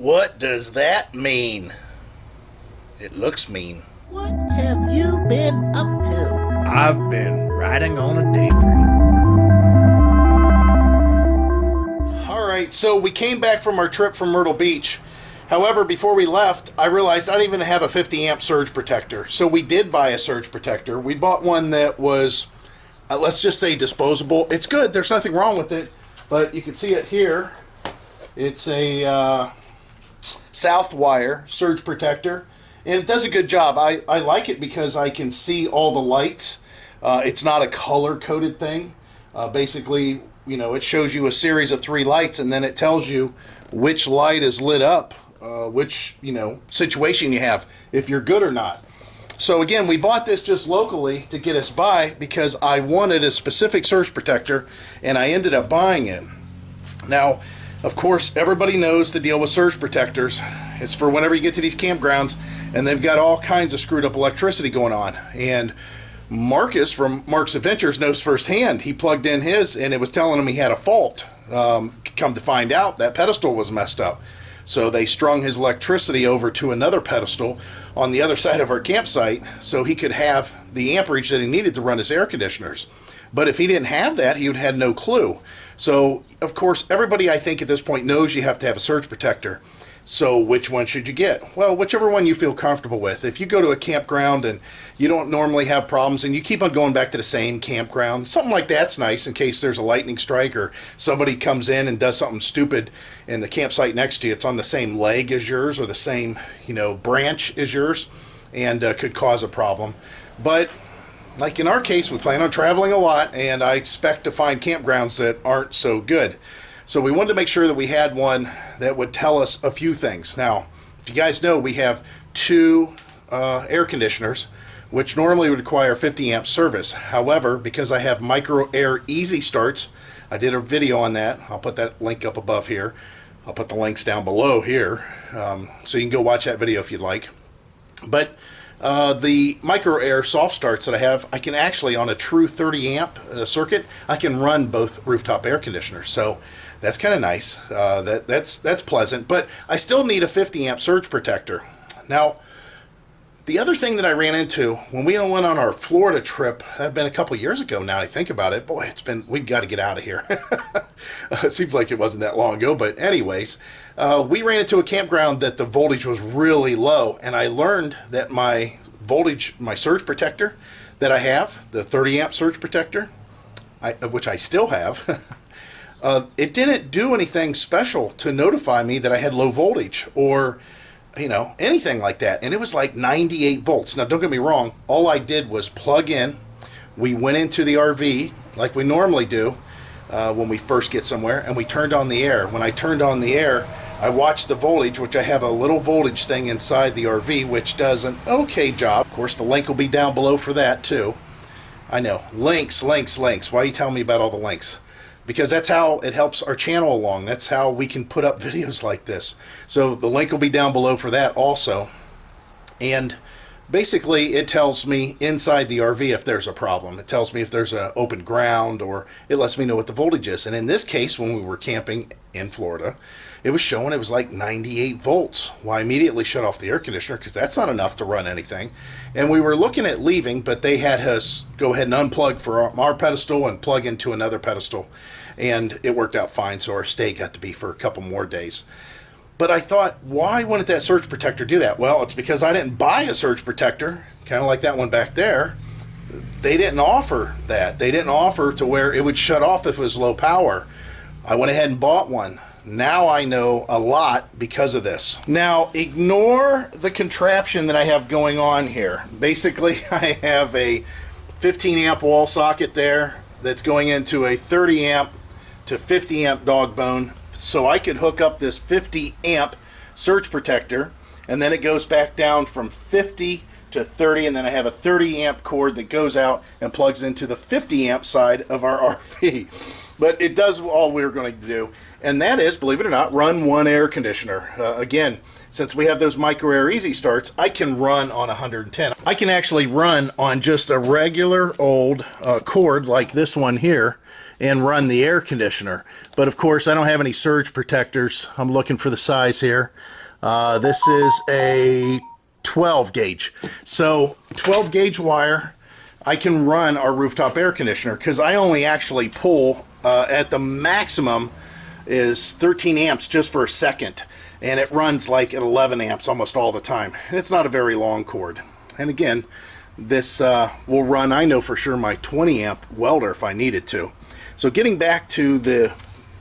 What does that mean? It looks mean. What have you been up to? I've been riding on a daydream. Alright, so we came back from our trip from Myrtle Beach. However, before we left, I realized I don't even have a 50 amp surge protector. So we did buy a surge protector. We bought one that was, let's just say, disposable. It's good, there's nothing wrong with it. But you can see it here. It's a Southwire surge protector. And it does a good job. I like it because I can see all the lights. It's not a color-coded thing. Basically, it shows you a series of 3 lights, and then it tells you which light is lit up, which, situation you have, if you're good or not. So again, we bought this just locally to get us by because I wanted a specific surge protector, and I ended up buying it. Now, of course, everybody knows the deal with surge protectors. It's for whenever you get to these campgrounds and they've got all kinds of screwed up electricity going on. And Marcus from Mark's Adventures knows firsthand. He plugged in his and it was telling him he had a fault. Come to find out, that pedestal was messed up. So they strung his electricity over to another pedestal on the other side of our campsite so he could have the amperage that he needed to run his air conditioners. But if he didn't have that, he would have had no clue. So, of course, everybody I think at this point knows you have to have a surge protector. So which one should you get? Well, whichever one you feel comfortable with. If you go to a campground and you don't normally have problems and you keep on going back to the same campground, something like that's nice in case there's a lightning strike or somebody comes in and does something stupid and the campsite next to you, it's on the same leg as yours or the same, branch as yours and could cause a problem. But like in our case, we plan on traveling a lot and I expect to find campgrounds that aren't so good. So we wanted to make sure that we had one that would tell us a few things. Now, if you guys know, we have 2 air conditioners, which normally would require 50 amp service. However, because I have micro air easy starts, I did a video on that. I'll put that link up above here. I'll put the links down below here, so you can go watch that video if you'd like. But the micro air soft starts that I have, I can actually, on a true 30 amp circuit, I can run both rooftop air conditioners. So that's kind of nice. That's pleasant. But I still need a 50 amp surge protector. Now, the other thing that I ran into when we went on our Florida trip, that had been a couple years ago now I think about it. Boy, we've got to get out of here. It seems like it wasn't that long ago, but anyways, we ran into a campground that the voltage was really low, and I learned that my surge protector that I have, the 30 amp surge protector, which I still have, it didn't do anything special to notify me that I had low voltage or anything like that. And it was like 98 volts. Now, don't get me wrong. All I did was plug in. We went into the RV like we normally do when we first get somewhere, and we turned on the air. When I turned on the air, I watched the voltage, which I have a little voltage thing inside the RV, which does an okay job. Of course, the link will be down below for that, too. I know. Links. Why are you telling me about all the links? Because that's how it helps our channel along. That's how we can put up videos like this. So the link will be down below for that also. And basically it tells me inside the RV if there's a problem. It tells me if there's an open ground, or it lets me know what the voltage is. And in this case, when we were camping in Florida, it was showing it was like 98 volts. Well, I immediately shut off the air conditioner because that's not enough to run anything. And we were looking at leaving, but they had us go ahead and unplug for our pedestal and plug into another pedestal. And it worked out fine, so our stay got to be for a couple more days. But I thought, why wouldn't that surge protector do that? Well, it's because I didn't buy a surge protector, kind of like that one back there. They didn't offer that. They didn't offer to where it would shut off if it was low power. I went ahead and bought one. Now I know a lot because of this. Now, ignore the contraption that I have going on here. Basically, I have a 15 amp wall socket there that's going into a 30 amp to 50 amp dog bone, so I could hook up this 50 amp surge protector, and then it goes back down from 50 to 30, and then I have a 30 amp cord that goes out and plugs into the 50 amp side of our RV. But it does all we're going to do. and that is, believe it or not, run one air conditioner. Again, since we have those micro air easy starts, I can run on 110. I can actually run on just a regular old cord like this one here and run the air conditioner. But of course, I don't have any surge protectors. I'm looking for the size here. This is a 12 gauge. So 12 gauge wire, I can run our rooftop air conditioner because I only actually pull at the maximum is 13 amps just for a second, and it runs like at 11 amps almost all the time, and it's not a very long cord. And again, this will run, I know for sure, my 20 amp welder if I needed to. So getting back to the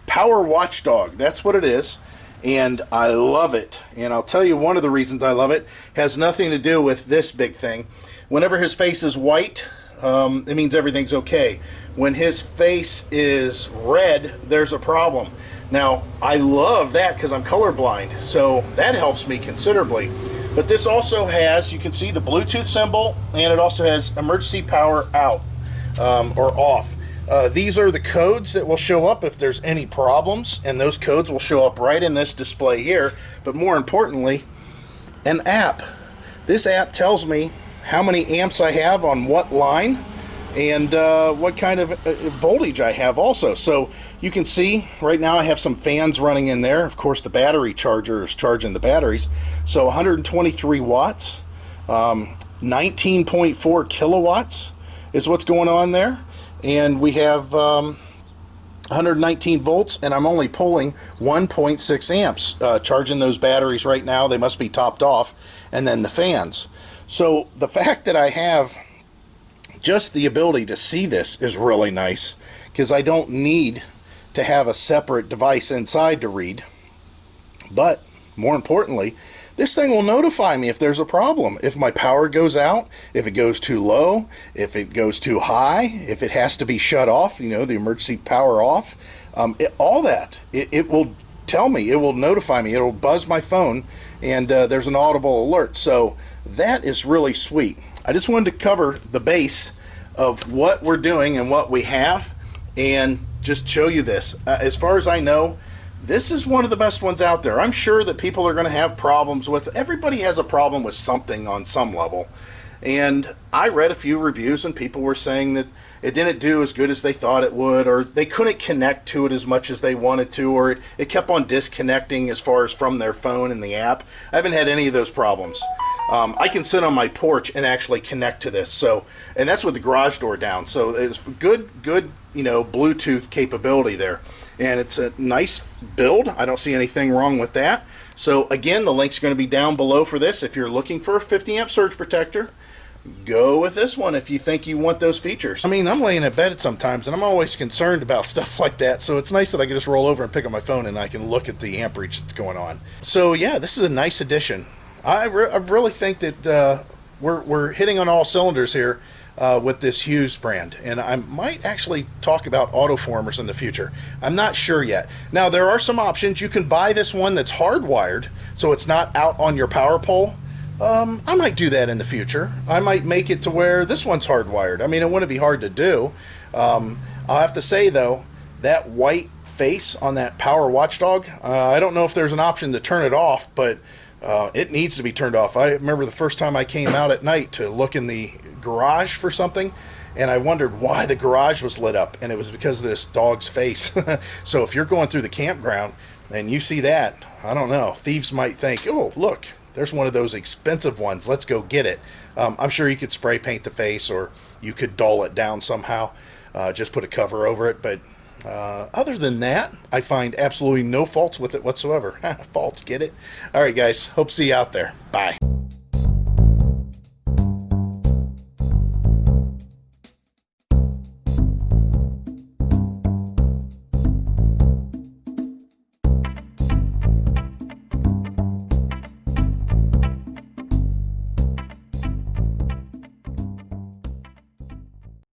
Power Watchdog, that's what it is, and I love it. And I'll tell you, one of the reasons I love it has nothing to do with this big thing. Whenever his face is white, it means everything's okay. When his face is red, there's a problem. Now, I love that because I'm colorblind, so that helps me considerably. But this also has, you can see the Bluetooth symbol, and it also has emergency power out or off. These are the codes that will show up if there's any problems, and those codes will show up right in this display here. But more importantly, an app. This app tells me how many amps I have on what line and what kind of voltage I have also. So you can see right now I have some fans running in there. Of course, the battery charger is charging the batteries. So 123 watts, 19.4 kilowatts is what's going on there. And we have 119 volts, and I'm only pulling 1.6 amps charging those batteries right now. They must be topped off, and then the fans. So the fact that I have just the ability to see this is really nice, because I don't need to have a separate device inside to read. But more importantly, this thing will notify me if there's a problem. If my power goes out, if it goes too low, if it goes too high, if it has to be shut off, you know, the emergency power off, all that. It will tell me, it will notify me, it will buzz my phone, and there's an audible alert. So that is really sweet. I just wanted to cover the base of what we're doing and what we have, and just show you this. As far as I know, this is one of the best ones out there. I'm sure that people are going to have problems with. Everybody has a problem with something on some level. And I read a few reviews, and people were saying that it didn't do as good as they thought it would, or they couldn't connect to it as much as they wanted to, or it kept on disconnecting as far as from their phone and the app. I haven't had any of those problems. I can sit on my porch and actually connect to this. So, and that's with the garage door down. So it's good, you know, Bluetooth capability there. And it's a nice build. I don't see anything wrong with that. So again, the link's going to be down below for this. If you're looking for a 50 amp surge protector, go with this one if you think you want those features. I mean, I'm laying in bed sometimes, and I'm always concerned about stuff like that. So it's nice that I can just roll over and pick up my phone, and I can look at the amperage that's going on. So yeah, this is a nice addition. I really think that we're hitting on all cylinders here. With this Hughes brand, and I might actually talk about autoformers in the future. I'm not sure yet. Now, there are some options. You can buy this one that's hardwired, so it's not out on your power pole. I might do that in the future. I might make it to where this one's hardwired. I mean, it wouldn't be hard to do. I'll have to say, though, that white face on that Power Watchdog, I don't know if there's an option to turn it off, but it needs to be turned off. I remember the first time I came out at night to look in the garage for something, and I wondered why the garage was lit up, and it was because of this dog's face. So if you're going through the campground and you see that, I don't know, thieves might think, oh, look, there's one of those expensive ones, let's go get it. I'm sure you could spray paint the face, or you could dull it down somehow, just put a cover over it. But other than that, I find absolutely no faults with it whatsoever. Faults, get it? All right, guys, hope to see you out there. Bye.